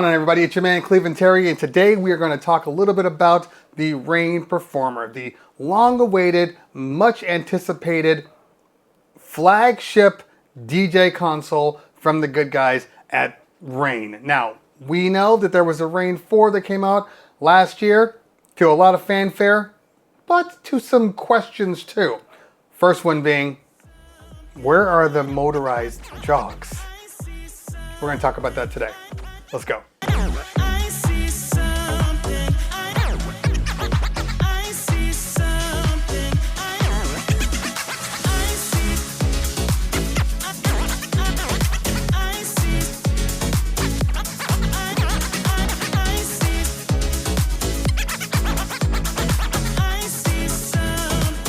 Hello everybody, it's your man Cleveland Terry, and today we are going to talk a little bit about the Rane Performer, the long-awaited, much-anticipated flagship DJ console from the good guys at Rane. Now, we know that there was a Rane 4 that came out last year to a lot of fanfare, but to some questions too. First one being, where are the motorized jogs? We're going to talk about that today. Let's go.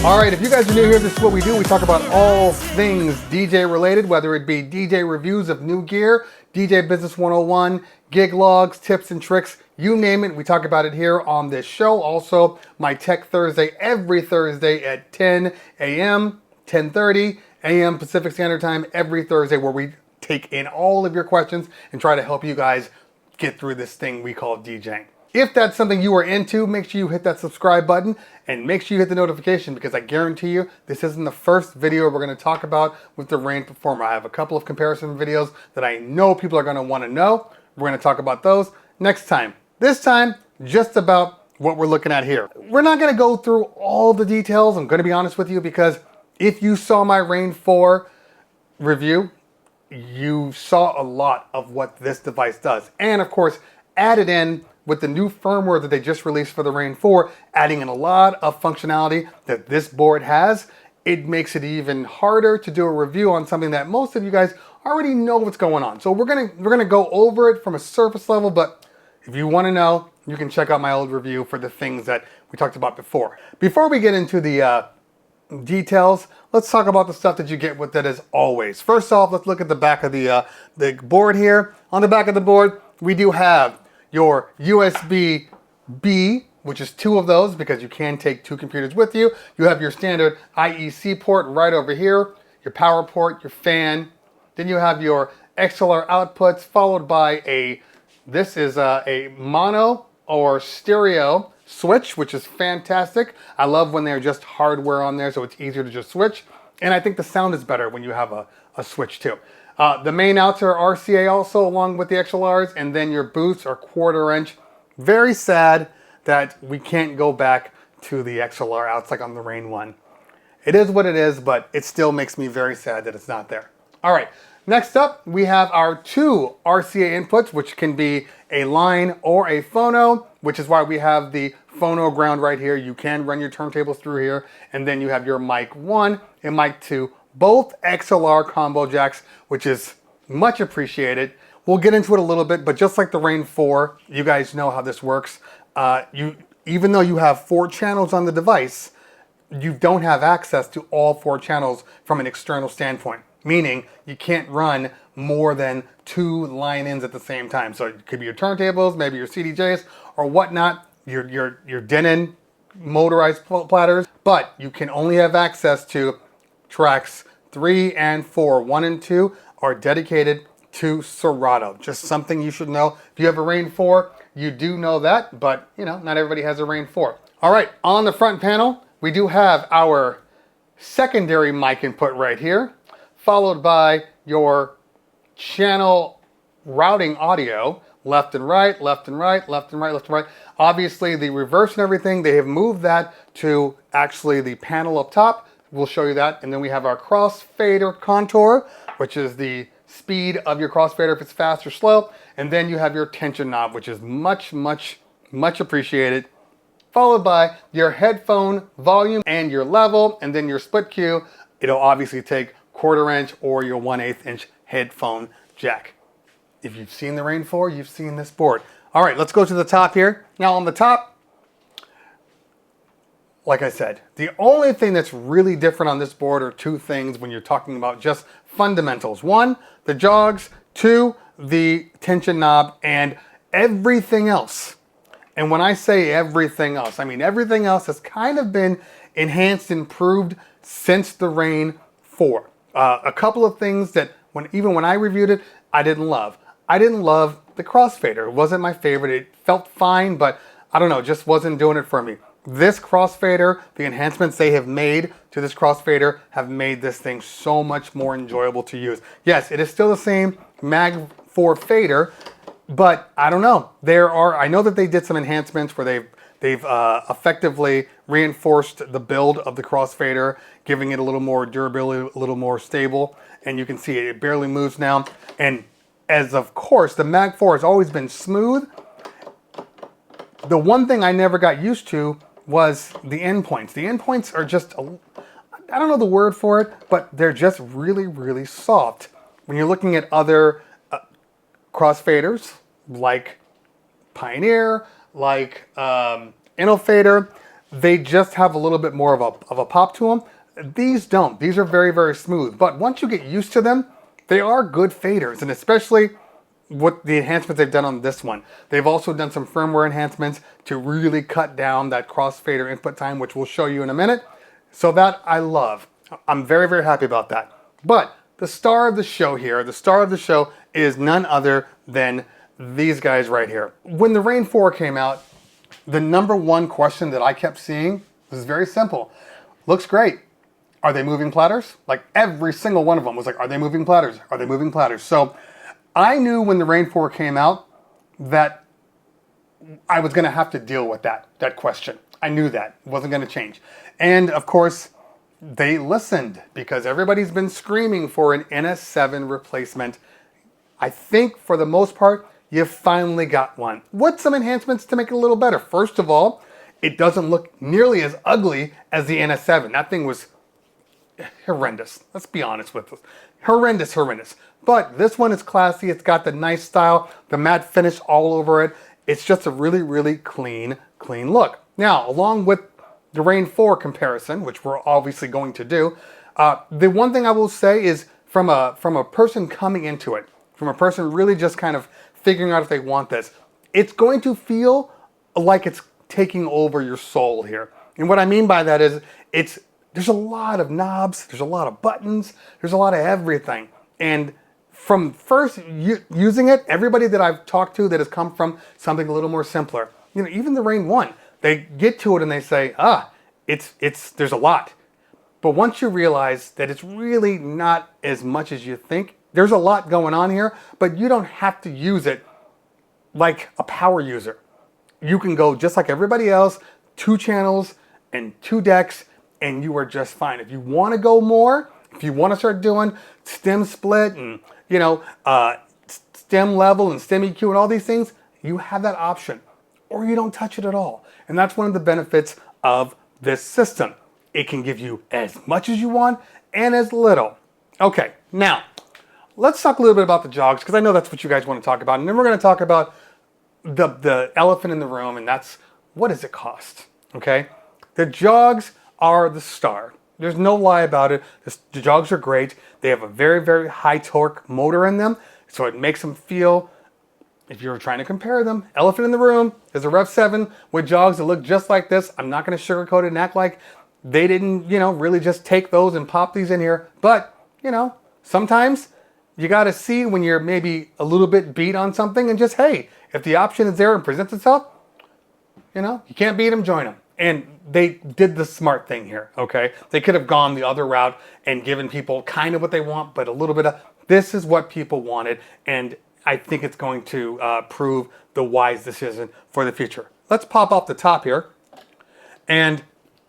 All right, if you guys are new here, this is what we do. We talk about all things DJ related, whether it be DJ reviews of new gear, DJ Business 101, gig logs, tips and tricks, you name it. We talk about it here on this show. Also, my Tech Thursday every Thursday at 10 a.m., 10:30 a.m. Pacific Standard Time every Thursday, where we take in all of your questions and try to help you guys get through this thing we call DJing. If that's something you are into, make sure you hit that subscribe button and make sure you hit the notification, because I guarantee you this isn't the first video we're going to talk about with the Rane Performer. I have a couple of comparison videos that I know people are going to want to know. We're going to talk about those next time. This time, just about what we're looking at here. We're not going to go through all the details, I'm going to be honest with you, because if you saw my Rane 4 review, you saw a lot of what this device does. And of course, added in with the new firmware that they just released for the Rane 4, adding in a lot of functionality that this board has, it makes it even harder to do a review on something that most of you guys already know what's going on. So we're gonna go over it from a surface level, but if you want to know, you can check out my old review for the things that we talked about before. Before we get into the details, let's talk about the stuff that you get with it as always. First off, let's look at the back of the board here. On the back of the board, we do have your USB-B, which is 2 of those because you can take 2 computers with you. You have your standard IEC port right over here, your power port, your fan. Then you have your XLR outputs, followed by this is a mono or stereo switch, which is fantastic. I love when they're just hardware on there, so it's easier to just switch. And I think the sound is better when you have a switch too. The main outs are RCA also, along with the XLRs, and then your boosts are 1/4 inch. Very sad that we can't go back to the XLR outs like on the Rane 1. It is what it is, but it still makes me very sad that it's not there. All right, next up, we have our 2 RCA inputs, which can be a line or a phono, which is why we have the phono ground right here. You can run your turntables through here, and then you have your mic 1 and mic 2. Both XLR combo jacks, which is much appreciated. We'll get into it a little bit, but just like the Rane 4, you guys know how this works. Even though you have 4 channels on the device, you don't have access to all 4 channels from an external standpoint, meaning you can't run more than 2 line-ins at the same time. So it could be your turntables, maybe your CDJs or whatnot, your Denon motorized platters, but you can only have access to tracks 3 and 4. 1 and 2 are dedicated to Serato. Just something you should know. If you have a Rane 4, you do know that, but you know, not everybody has a Rane 4. All right, on the front panel, we do have our secondary mic input right here, followed by your channel routing audio, left and right, left and right, left and right, left and right. Obviously, the reverse and everything, they have moved that to actually the panel up top. We'll show you that. And then we have our crossfader contour, which is the speed of your crossfader if it's fast or slow. And then you have your tension knob, which is much, much, much appreciated. Followed by your headphone volume and your level, and then your split cue. It'll obviously take 1/4 inch or your 1/8 inch headphone jack. If you've seen the Rane 4, you've seen this board. All right, let's go to the top here. Now on the top, like I said, the only thing that's really different on this board are 2 things when you're talking about just fundamentals. 1, the jogs. 2, the tension knob, and everything else. And when I say everything else, I mean everything else has kind of been enhanced, improved since the Rane 4. A couple of things that even when I reviewed it, I didn't love. I didn't love the crossfader. It wasn't my favorite. It felt fine, but I don't know, just wasn't doing it for me. This crossfader, the enhancements they have made to this crossfader have made this thing so much more enjoyable to use. Yes, it is still the same Mag 4 fader, but I don't know. I know that they did some enhancements where they've effectively reinforced the build of the crossfader, giving it a little more durability, a little more stable, and you can see it barely moves now. And as of course, the Mag 4 has always been smooth. The one thing I never got used to was the endpoints. The endpoints are just, I don't know the word for it, but they're just really, really soft. When you're looking at other crossfaders, like Pioneer, like Innofader, they just have a little bit more of a pop to them. These don't. These are very, very smooth. But once you get used to them, they are good faders, and especially with the enhancements they've done on this one. They've also done some firmware enhancements to really cut down that crossfader input time, which we'll show you in a minute. So that I love. I'm very, very happy about that. But the star of the show here, the star of the show is none other than these guys right here. When the Rane 4 came out, the number one question that I kept seeing was very simple. Looks great. Are they moving platters? Like every single one of them was like, are they moving platters? Are they moving platters? So I knew when the Rane 4 came out that I was going to have to deal with that question. I knew that. It wasn't going to change. And of course, they listened because everybody's been screaming for an NS7 replacement. I think for the most part, you finally got one. With some enhancements to make it a little better. First of all, it doesn't look nearly as ugly as the NS7. That thing was horrendous. Let's be honest with us. Horrendous, horrendous. But this one is classy. It's got the nice style, the matte finish all over it. It's just a really, really clean look. Now, along with the Rane 4 comparison, which we're obviously going to do, the one thing I will say is from a person coming into it, from a person really just kind of figuring out if they want this, it's going to feel like it's taking over your soul here. And what I mean by that is there's a lot of knobs, there's a lot of buttons, there's a lot of everything. And from first using it, everybody that I've talked to that has come from something a little more simpler, you know, even the Rane 1, they get to it and they say, there's a lot. But once you realize that it's really not as much as you think, there's a lot going on here, but you don't have to use it like a power user. You can go just like everybody else, 2 channels and 2 decks, and you are just fine. If you want to go more, if you want to start doing stem split and, you know, stem level and stem EQ and all these things, you have that option. Or you don't touch it at all. And that's one of the benefits of this system. It can give you as much as you want and as little. Okay, now, let's talk a little bit about the jogs, because I know that's what you guys want to talk about. And then we're going to talk about the elephant in the room, and that's, what does it cost? Okay? The jogs are the star. There's no lie about it. The jogs are great. They have a very, very high torque motor in them, so it makes them feel, if you're trying to compare them, elephant in the room is a Rev 7 with jogs that look just like this. I'm not going to sugarcoat it and act like they didn't, you know, really just take those and pop these in here. But, you know, sometimes you got to see when you're maybe a little bit beat on something and just, hey, if the option is there and presents itself, you know, you can't beat them, join them. And they did the smart thing here, okay? They could have gone the other route and given people kind of what they want, but a little bit of, this is what people wanted, and I think it's going to prove the wise decision for the future. Let's pop off the top here. And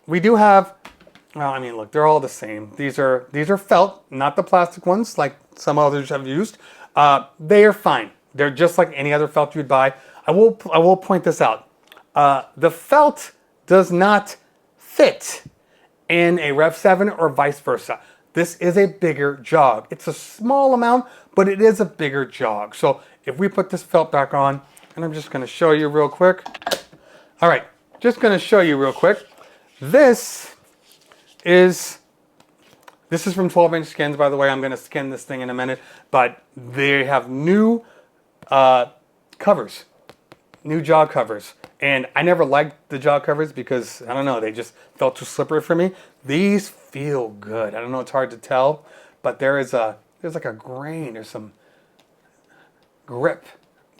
we do have, well, I mean, look, they're all the same. These are felt, not the plastic ones like some others have used. They are fine. They're just like any other felt you'd buy. I will point this out. The felt does not fit in a Rev 7 or vice versa. This is a bigger jog. It's a small amount, but it is a bigger jog. So if we put this felt back on, and I'm just going to show you real quick. All right, just going to show you real quick. This is from 12-inch skins, by the way. I'm going to skin this thing in a minute, but they have new covers, new jog covers. And I never liked the jog covers because, I don't know, they just felt too slippery for me. These feel good. I don't know, it's hard to tell, but there's like a grain, there's some grip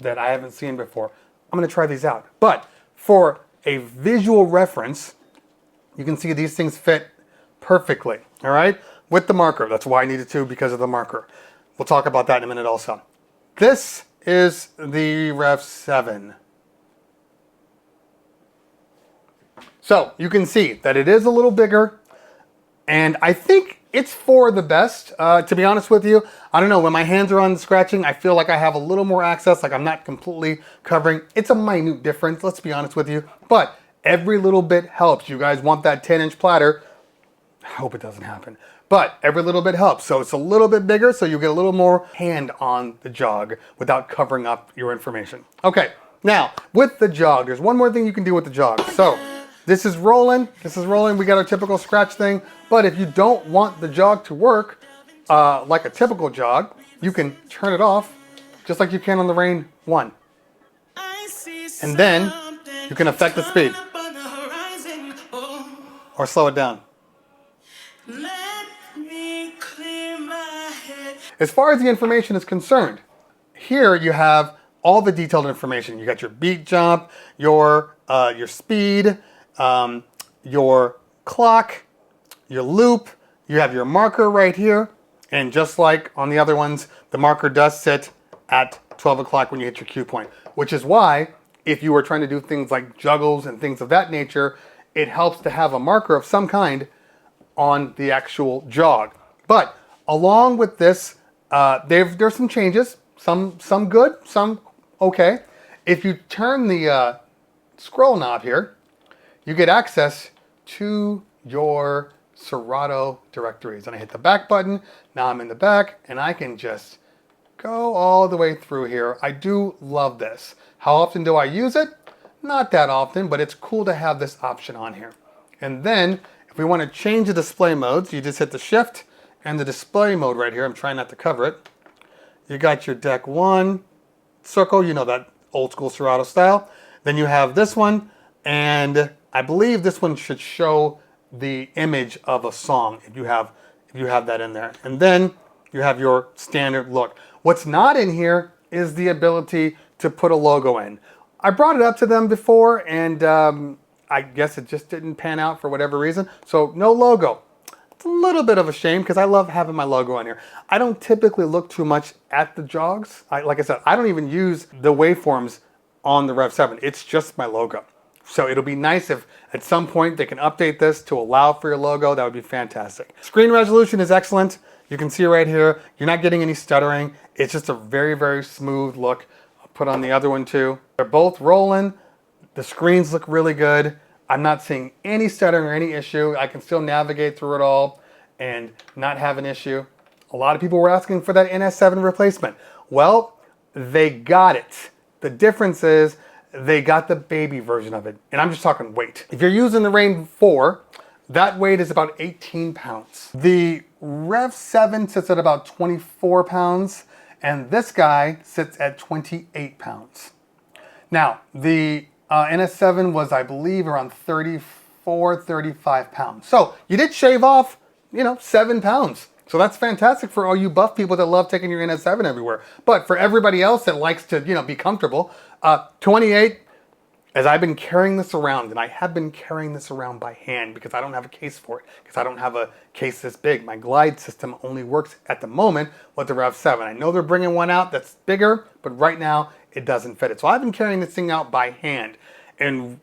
that I haven't seen before. I'm gonna try these out. But for a visual reference, you can see these things fit perfectly, all right? With the marker. That's why I needed to, because of the marker. We'll talk about that in a minute also. This is the Rev 7. So you can see that it is a little bigger, and I think it's for the best, to be honest with you. I don't know, when my hands are on scratching, I feel like I have a little more access, like I'm not completely covering. It's a minute difference, let's be honest with you, but every little bit helps. You guys want that 10-inch platter. I hope it doesn't happen, but every little bit helps. So it's a little bit bigger, so you get a little more hand on the jog without covering up your information. Okay, now with the jog, there's one more thing you can do with the jog. So this is rolling, we got our typical scratch thing, but if you don't want the jog to work like a typical jog, you can turn it off just like you can on the Rane 1. And then you can affect the speed or slow it down. As far as the information is concerned, here you have all the detailed information. You got your beat jump, your speed, your clock, your loop, you have your marker right here, and just like on the other ones, the marker does sit at 12 o'clock when you hit your cue point, which is why if you were trying to do things like juggles and things of that nature, it helps to have a marker of some kind on the actual jog. But along with this, there's some changes, some good, some okay. If you turn the scroll knob here, you get access to your Serato directories. And I hit the back button, now I'm in the back, and I can just go all the way through here. I do love this. How often do I use it? Not that often, but it's cool to have this option on here. And then, if we want to change the display modes, you just hit the shift and the display mode right here. I'm trying not to cover it. You got your deck 1 circle, you know, that old school Serato style. Then you have this one, and I believe this one should show the image of a song if you have that in there. And then you have your standard look. What's not in here is the ability to put a logo in. I brought it up to them before, and I guess it just didn't pan out for whatever reason. So no logo. It's a little bit of a shame because I love having my logo on here. I don't typically look too much at the jogs. Like I said, I don't even use the waveforms on the Rev 7. It's just my logo. So it'll be nice if at some point they can update this to allow for your logo. That would be fantastic. Screen resolution is excellent. You can see right here, you're not getting any stuttering. It's just a very, very smooth look. I'll put on the other one too. They're both rolling. The screens look really good. I'm not seeing any stuttering or any issue. I can still navigate through it all and not have an issue. A lot of people were asking for that NS7 replacement. Well, they got it. The difference is they got the baby version of it. And I'm just talking weight. If you're using the Rane 4, that weight is about 18 pounds. The Rev 7 sits at about 24 pounds, and this guy sits at 28 pounds. Now, the NS7 was, I believe, around 34, 35 pounds. So you did shave off, 7 pounds. So that's fantastic for all you buff people that love taking your NS7 everywhere. But for everybody else that likes to, be comfortable, 28, as I've been carrying this around, and I have been carrying this around by hand because I don't have a case for it, because I don't have a case this big. My glide system only works at the moment with the Rev 7. I know they're bringing one out that's bigger, but right now it doesn't fit it. So I've been carrying this thing out by hand, and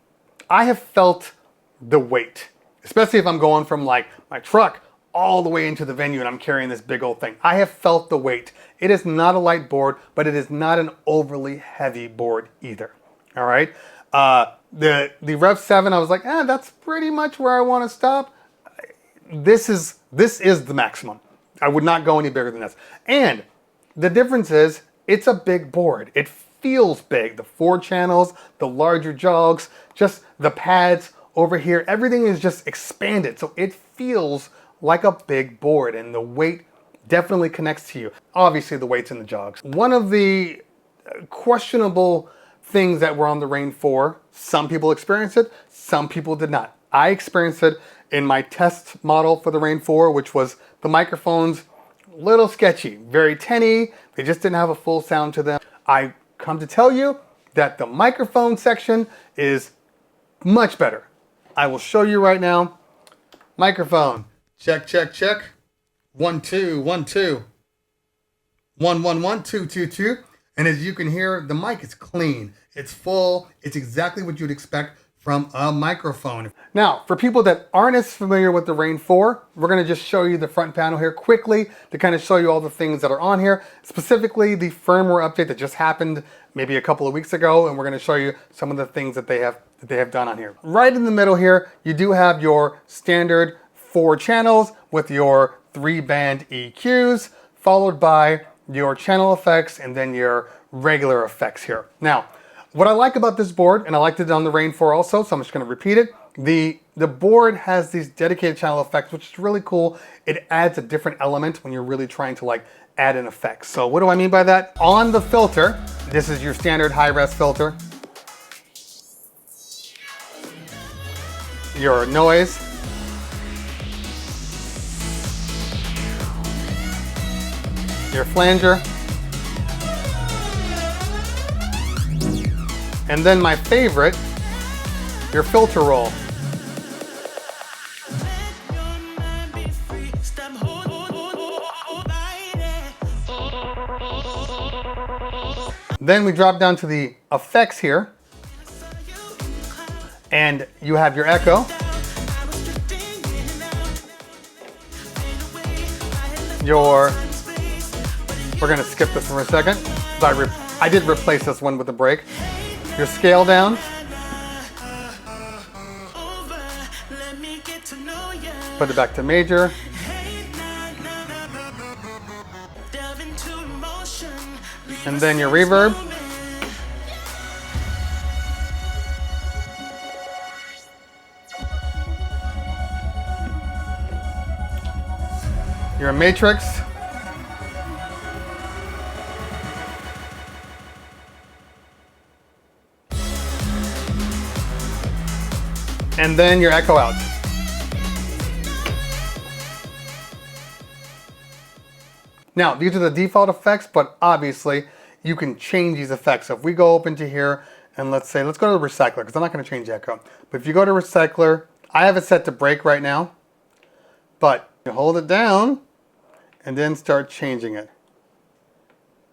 I have felt the weight, especially if I'm going from like my truck all the way into the venue and I'm carrying this big old thing. I have felt the weight. It is not a light board, but it is not an overly heavy board either. All right. The Rev 7, I was like, that's pretty much where I want to stop. This is the maximum. I would not go any bigger than this. And the difference is it's a big board. It feels big. The 4 channels, the larger jogs, just the pads over here, everything is just expanded. So it feels like a big board, and the weight definitely connects to you. Obviously the weight's in the jogs. One of the questionable things that were on the Rane 4, some people experienced it, some people did not. I experienced it in my test model for the Rane 4, which was the microphones, a little sketchy, very tinny. They just didn't have a full sound to them. I come to tell you that the microphone section is much better. I will show you right now. Microphone. Check, check, check. 1 2 1 2. 1 1 1 2 2 2. And as you can hear, the mic is clean. It's full. It's exactly what you'd expect from a microphone. Now, for people that aren't as familiar with the Rane 4, we're going to just show you the front panel here quickly to kind of show you all the things that are on here, specifically the firmware update that just happened maybe a couple of weeks ago, and we're going to show you some of the things that they have done on here. Right in the middle here, you do have your standard 4 channels with your 3-band EQs, followed by your channel effects and then your regular effects here. Now, what I like about this board, and I liked it on the Rane 4 also, so I'm just going to repeat it. The board has these dedicated channel effects, which is really cool. It adds a different element when you're really trying to like add an effect. So what do I mean by that? On the filter, this is your standard high-res filter. Your noise. Your flanger. And then my favorite, your filter roll. Then we drop down to the effects here. And you have your echo. We're gonna skip this for a second. I did replace this one with a break. Your scale down. Put it back to major. And then your reverb. Your matrix. And then your echo out. Now, these are the default effects, but obviously you can change these effects. So if we go up into here and let's go to the recycler, because I'm not going to change echo. But if you go to recycler, I have it set to break right now, but you hold it down and then start changing it.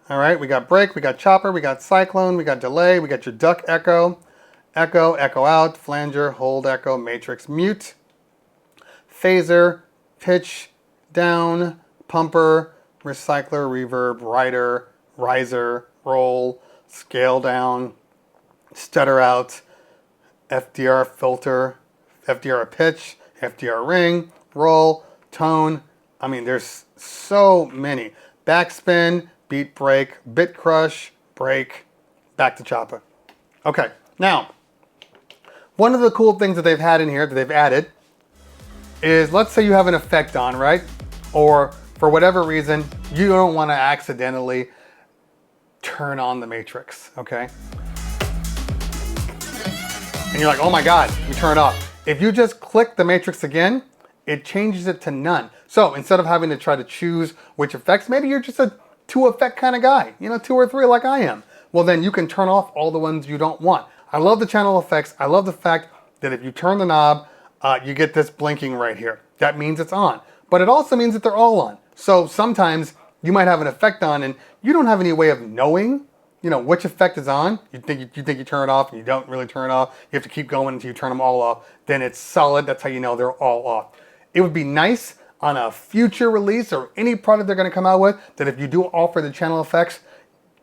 All right, we got break, we got chopper, we got cyclone, we got delay, we got your duck echo. Echo, echo out, flanger, hold echo, matrix, mute, phaser, pitch, down, pumper, recycler, reverb, rider, riser, roll, scale down, stutter out, FDR filter, FDR pitch, FDR ring, roll, tone. I mean, there's so many. Backspin, beat break, bit crush, break, back to chopper. Okay, now, one of the cool things that they've had in here, that they've added, is let's say you have an effect on, right? Or for whatever reason, you don't want to accidentally turn on the matrix, okay? And you're like, oh my God, you turn it off. If you just click the matrix again, it changes it to none. So instead of having to try to choose which effects, maybe you're just a 2 effect kind of guy, 2 or 3 like I am. Well, then you can turn off all the ones you don't want. I love the channel effects. I love the fact that if you turn the knob, you get this blinking right here. That means it's on. But it also means that they're all on. So sometimes you might have an effect on and you don't have any way of knowing, which effect is on. You think you turn it off and you don't really turn it off. You have to keep going until you turn them all off. Then it's solid. That's how you know they're all off. It would be nice on a future release or any product they're going to come out with that if you do offer the channel effects,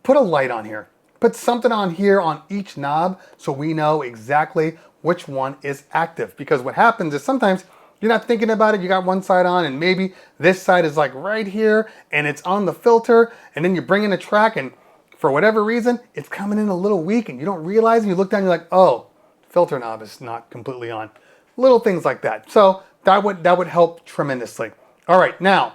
put a light on here. Put something on here on each knob so we know exactly which one is active. Because what happens is sometimes you're not thinking about it, you got one side on and maybe this side is like right here and it's on the filter, and then you bring in a track and for whatever reason, it's coming in a little weak and you don't realize, and you look down and you're like, oh, filter knob is not completely on. Little things like that. So that would help tremendously. All right, now,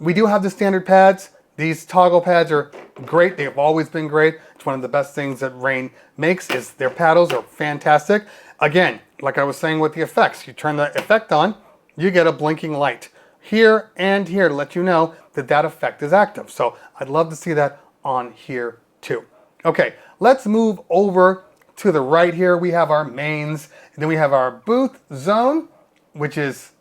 we do have the standard pads. These toggle pads are great. They've always been great. It's one of the best things that Rane makes is their paddles are fantastic. Again, like I was saying with the effects, you turn the effect on, you get a blinking light here and here to let you know that that effect is active. So I'd love to see that on here too. Okay, let's move over to the right here. We have our mains, and then we have our booth zone, which is,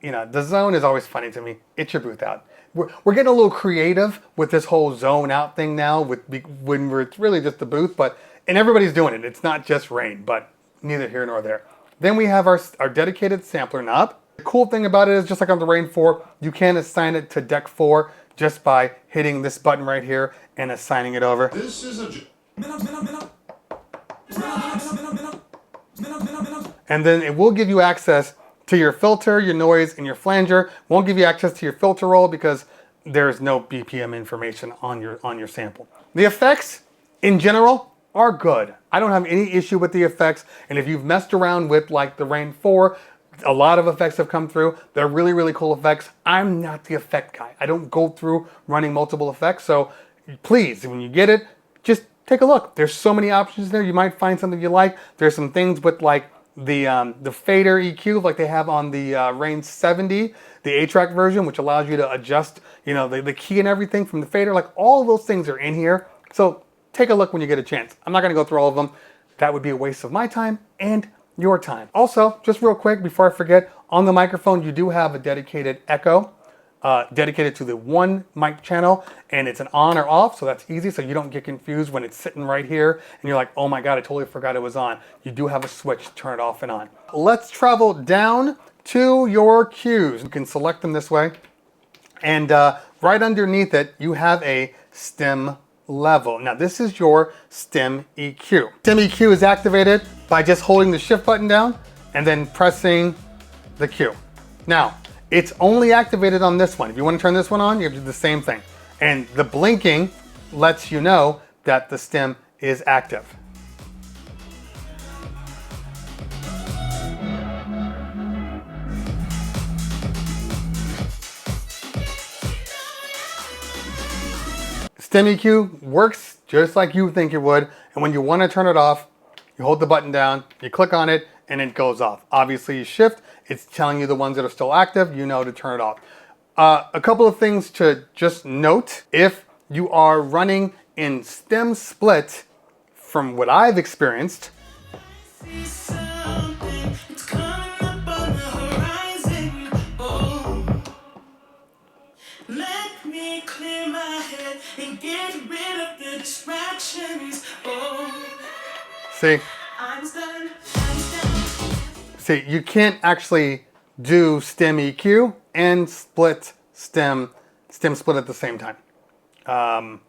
the zone is always funny to me. It's your booth out. We're getting a little creative with this whole zone out thing now, when it's really just the booth, and everybody's doing it. It's not just Rane, but neither here nor there. Then we have our dedicated sampler knob. The cool thing about it is, just like on the Rane 4, you can assign it to deck 4 just by hitting this button right here and assigning it over. This is a... And then it will give you access to your filter, your noise, and your flanger. Won't give you access to your filter roll because there's no BPM information on your sample. The effects, in general, are good. I don't have any issue with the effects, and if you've messed around with like the Rane 4, a lot of effects have come through. They're really, really cool effects. I'm not the effect guy. I don't go through running multiple effects, so please, when you get it, just take a look. There's so many options there. You might find something you like. There's some things with like the fader EQ, like they have on the Rane 70, the 8-track version, which allows you to adjust, the key and everything from the fader. Like all of those things are in here. So take a look when you get a chance. I'm not going to go through all of them. That would be a waste of my time and your time. Also, just real quick before I forget, on the microphone you do have a dedicated echo, dedicated to the one mic channel, and it's an on or off, so that's easy, so you don't get confused when it's sitting right here and you're like, oh my god, I totally forgot it was on. You do have a switch to turn it off and on. Let's travel down to your cues. You can select them this way, and right underneath it you have a stem level. Now this is your stem EQ. Stem EQ is activated by just holding the shift button down and then pressing the Q. Now, it's only activated on this one. If you want to turn this one on, you have to do the same thing. And the blinking lets you know that the stem is active. Stem EQ works just like you think it would, and when you want to turn it off, you hold the button down, you click on it, and it goes off. Obviously you shift, it's telling you the ones that are still active, you know to turn it off. A couple of things to just note: if you are running in stem split, from what I've experienced, See, you can't actually do stem EQ and stem split at the same time. I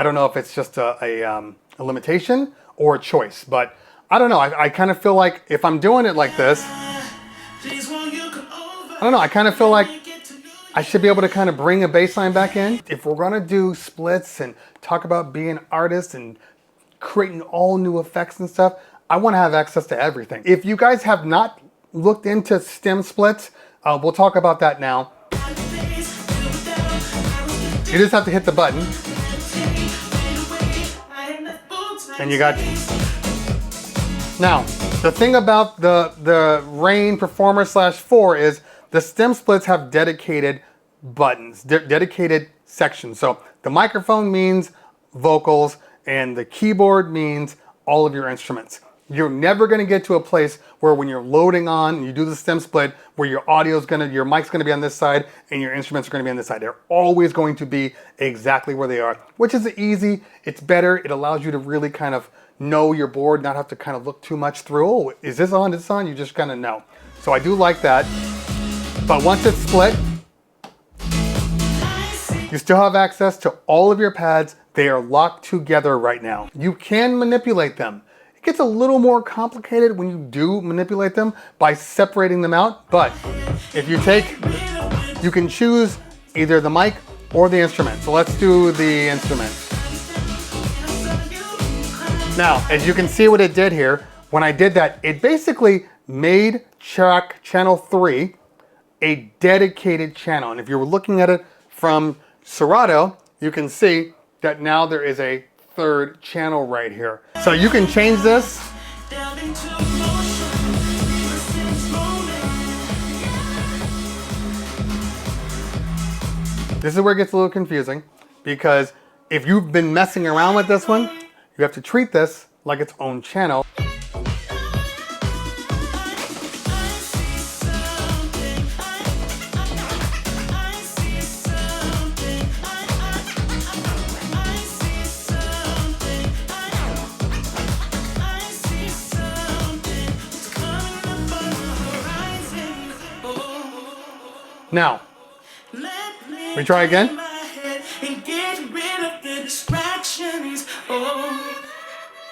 don't know if it's just a limitation or a choice, but I don't know. I kind of feel like if I'm doing it like this, I don't know. I kind of feel like I should be able to kind of bring a bass line back in. If we're gonna do splits and talk about being artists and creating all new effects and stuff, I want to have access to everything. If you guys have not looked into stem splits, we'll talk about that now. You just have to hit the button, and you got. Now, the thing about the Rane Performer /4 is the stem splits have dedicated buttons, dedicated sections. So the microphone means vocals, and the keyboard means all of your instruments. You're never going to get to a place where when you're loading on and you do the stem split, where your mic's going to be on this side and your instruments are going to be on this side. They're always going to be exactly where they are, which is easy. It's better. It allows you to really kind of know your board, not have to kind of look too much through. Oh, is this on? Is this on? You just kind of know. So I do like that. But once it's split, you still have access to all of your pads. They are locked together right now. You can manipulate them. It gets a little more complicated when you do manipulate them by separating them out, but if you can choose either the mic or the instrument. So let's do the instrument. Now, as you can see what it did here, when I did that, it basically made track channel 3 a dedicated channel. And if you were looking at it from Serato, you can see that now there is a third channel right here. So you can change this. This is where it gets a little confusing, because if you've been messing around with this one, you have to treat this like its own channel. Now, we try again.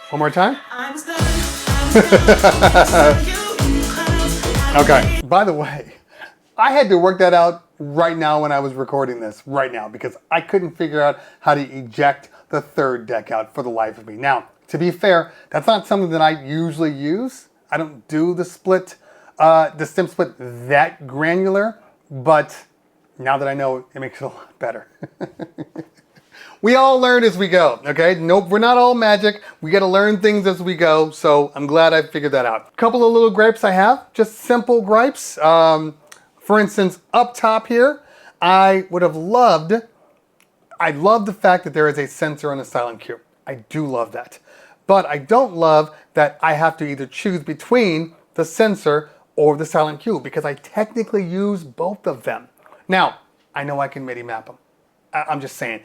One more time. Okay. By the way, I had to work that out right now when I was recording this, right now, because I couldn't figure out how to eject the third deck out for the life of me. Now, to be fair, that's not something that I usually use. I don't do the split, the stem split that granular, but now that I know, it makes it a lot better. We all learn as we go, okay? Nope, we're not all magic. We gotta learn things as we go, so I'm glad I figured that out. A couple of little gripes I have, just simple gripes. For instance, up top here, I love the fact that there is a sensor on the silent cue. I do love that. But I don't love that I have to either choose between the sensor or the silent cue, because I technically use both of them. Now, I know I can MIDI map them. I'm just saying.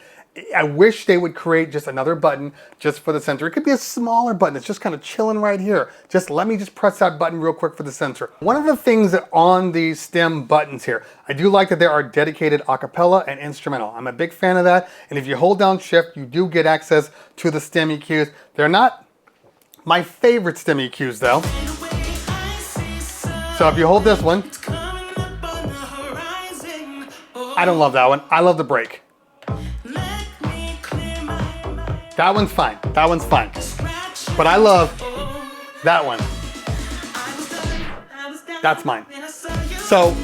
I wish they would create just another button just for the sensor. It could be a smaller button. It's just kind of chilling right here. Let me press that button real quick for the sensor. One of the things that on these stem buttons here, I do like that there are dedicated acapella and instrumental. I'm a big fan of that. And if you hold down shift, you do get access to the stem EQs. They're not my favorite stem EQs though. So if you hold this one, I don't love that one. I love the break. That one's fine. That one's fine. But I love that one. That's mine. So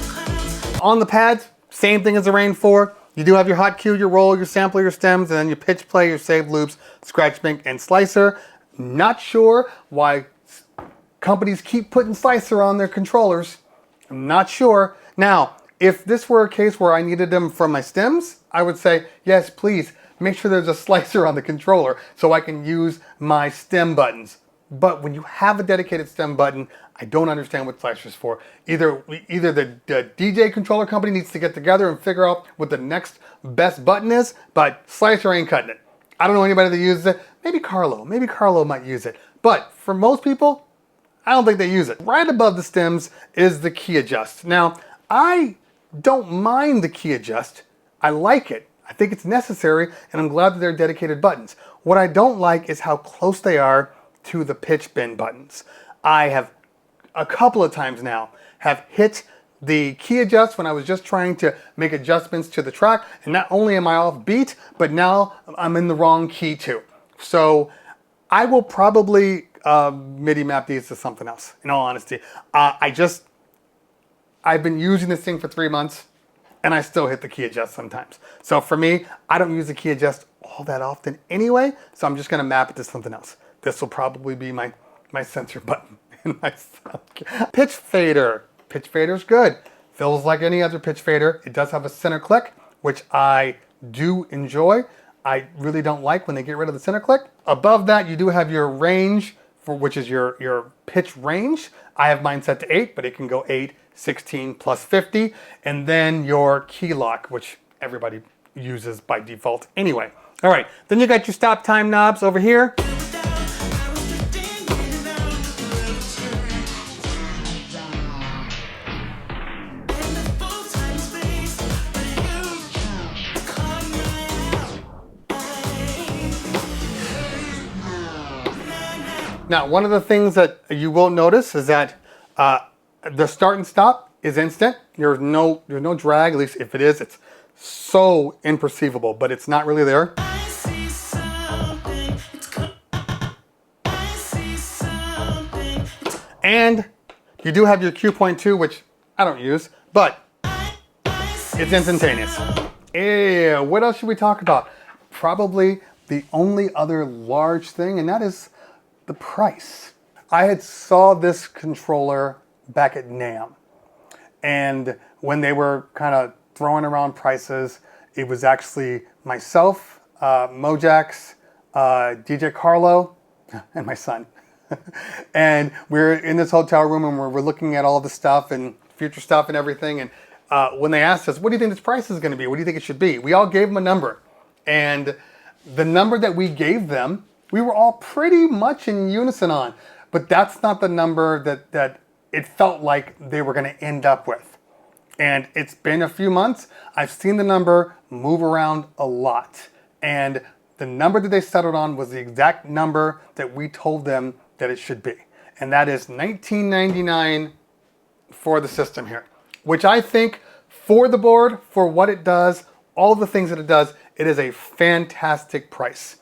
on the pads, same thing as the Rane 4. You do have your hot cue, your roll, your sampler, your stems, and then your pitch play, your save loops, scratch bank, and slicer. Not sure why companies keep putting slicer on their controllers. I'm not sure. Now, if this were a case where I needed them from my stems, I would say, yes, please, make sure there's a slicer on the controller so I can use my stem buttons. But when you have a dedicated stem button, I don't understand what slicer's for. Either the DJ controller company needs to get together and figure out what the next best button is, but slicer ain't cutting it. I don't know anybody that uses it. Maybe Carlo might use it. But for most people, I don't think they use it. Right above the stems is the key adjust. Now, I don't mind the key adjust. I like it. I think it's necessary, and I'm glad that they're dedicated buttons. What I don't like is how close they are to the pitch bend buttons. I have a couple of times now have hit the key adjust when I was just trying to make adjustments to the track, and not only am I off beat, but now I'm in the wrong key too. So I will probably MIDI map these to something else, in all honesty. I've been using this thing for 3 months, and I still hit the key adjust sometimes. So for me, I don't use the key adjust all that often anyway, so I'm just gonna map it to something else. This will probably be my sensor button in my pitch fader. Pitch fader's good. Feels like any other pitch fader. It does have a center click, which I do enjoy. I really don't like when they get rid of the center click. Above that, you do have your range, which is your pitch range. I have mine set to 8, but it can go 8, 16 plus 50, and then your key lock, which everybody uses by default anyway. All right, then you got your stop time knobs over here. Now, one of the things that you will notice is that the start and stop is instant. There's no drag, at least if it is, it's so imperceivable, but it's not really there. And you do have your cue point too, which I don't use, but it's instantaneous. Yeah, what else should we talk about? Probably the only other large thing, and that is the price. I had saw this controller back at NAMM, and when they were kind of throwing around prices, it was actually myself, Mojax, DJ Carlo, and my son. And we're in this hotel room and we're looking at all the stuff and future stuff and everything. And when they asked us, what do you think this price is going to be? What do you think it should be? We all gave them a number. And the number that we gave them, we were all pretty much in unison on. But that's not the number that it felt like they were going to end up with. And it's been a few months. I've seen the number move around a lot. And the number that they settled on was the exact number that we told them that it should be. And that is $19.99 for the system here, which I think for the board, for what it does, all the things that it does, it is a fantastic price.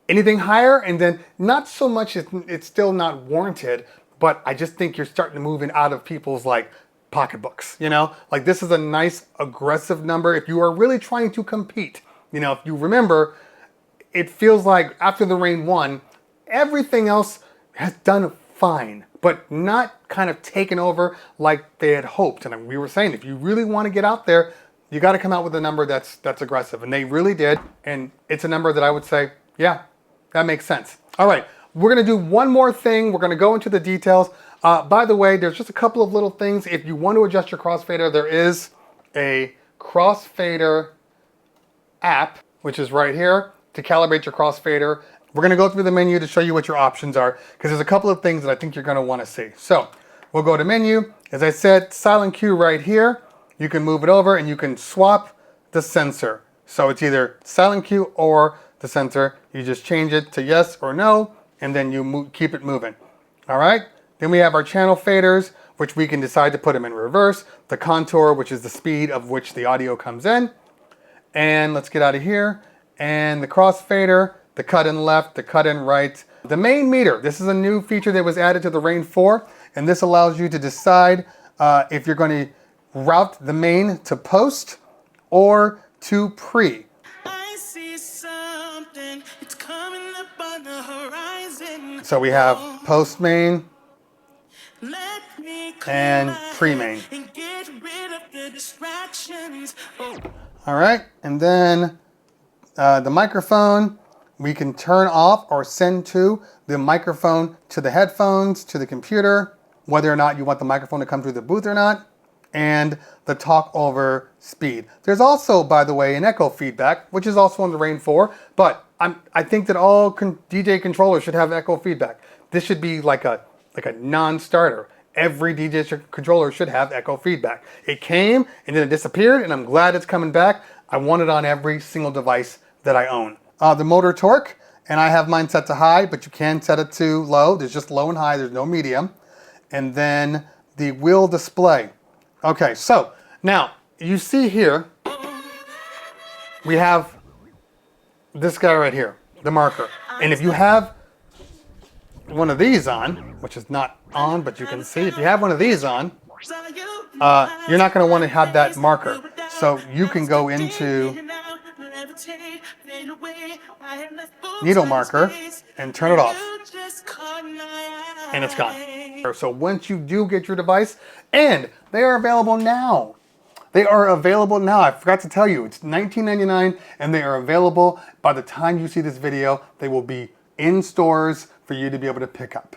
Anything higher, and then not so much, it's still not warranted, but I just think you're starting to move in out of people's like pocketbooks, you know? Like this is a nice aggressive number if you are really trying to compete. You know, if you remember, it feels like after the Rane 1, everything else has done fine, but not kind of taken over like they had hoped. And we were saying, if you really want to get out there, you got to come out with a number that's aggressive. And they really did. And it's a number that I would say, yeah, that makes sense. All right, we're going to do one more thing. We're going to go into the details. By the way, there's just a couple of little things. If you want to adjust your crossfader, there is a crossfader app, which is right here to calibrate your crossfader. We're going to go through the menu to show you what your options are, because there's a couple of things that I think you're going to want to see. So we'll go to menu. As I said, silent Q right here. You can move it over and you can swap the sensor. So it's either silent Q or the sensor. You just change it to yes or no, and then you keep it moving. All right. Then we have our channel faders, which we can decide to put them in reverse. The contour, which is the speed of which the audio comes in. And let's get out of here. And the crossfader, the cut in left, the cut in right. The main meter, this is a new feature that was added to the Rane 4. And this allows you to decide if you're going to route the main to post or to pre. I see something, it's coming up on the horizon. So we have post main and pre main. All right, and then the microphone, we can turn off or send to the microphone to the headphones, to the computer, whether or not you want the microphone to come through the booth or not, and the talk over speed. There's also, by the way, an echo feedback, which is also on the Rane 4, but I think that all DJ controllers should have echo feedback. This should be like a non-starter. Every DJ controller should have echo feedback. It came and then it disappeared, and I'm glad it's coming back. I want it on every single device that I own. The motor torque, and I have mine set to high, but you can set it to low. There's just low and high, there's no medium. And then the wheel display. Okay, so now you see here, we have this guy right here, the marker. And if you have one of these on, which is not on, but you can see, if you have one of these on, you're not going to want to have that marker. So you can go into needle marker and turn it off, and it's gone. So once you do get your device, and they are available now. They are available now. I forgot to tell you, it's $19.99, and they are available by the time you see this video. They will be in stores for you to be able to pick up.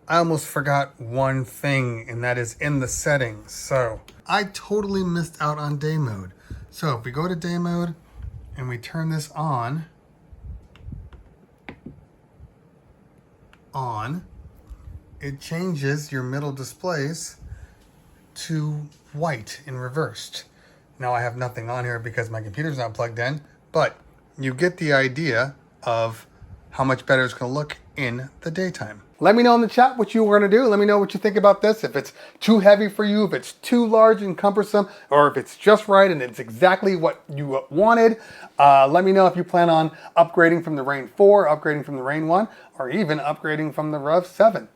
I almost forgot one thing, and that is in the settings. So I totally missed out on day mode. So if we go to day mode and we turn this on, it changes your middle displays to white and reversed. Now I have nothing on here because my computer's not plugged in, but you get the idea of how much better it's going to look in the daytime. Let me know in the chat what you were going to do. Let me know what you think about this. If it's too heavy for you, if it's too large and cumbersome, or if it's just right and it's exactly what you wanted. Let me know if you plan on upgrading from the Rane 4, upgrading from the Rane 1, or even upgrading from the Rev 7.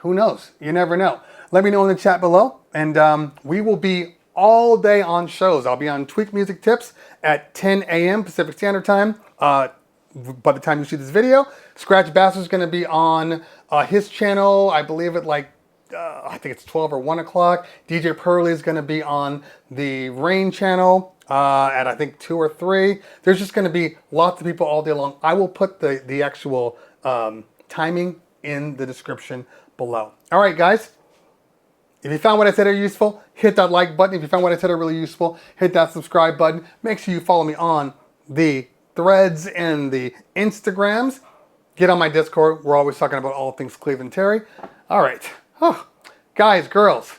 Who knows? You never know. Let me know in the chat below, and we will be all day on shows. I'll be on Tweak Music Tips at 10 a.m. Pacific Standard Time. By the time you see this video, Scratch Bastard's going to be on his channel, I believe at like I think it's 12 or 1 o'clock. DJ Pearly is going to be on the Rane channel at I think 2 or 3. There's just going to be lots of people all day long. I will put the actual timing in the description below. All right, guys. If you found what I said useful, hit that like button. If you found what I said really useful, hit that subscribe button. Make sure you follow me on the threads and the Instagrams. Get on my Discord. We're always talking about all things Cleveland Terry. All right. Oh, guys, girls,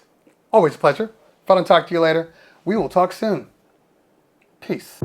always a pleasure. If I don't talk to you later, we will talk soon. Peace.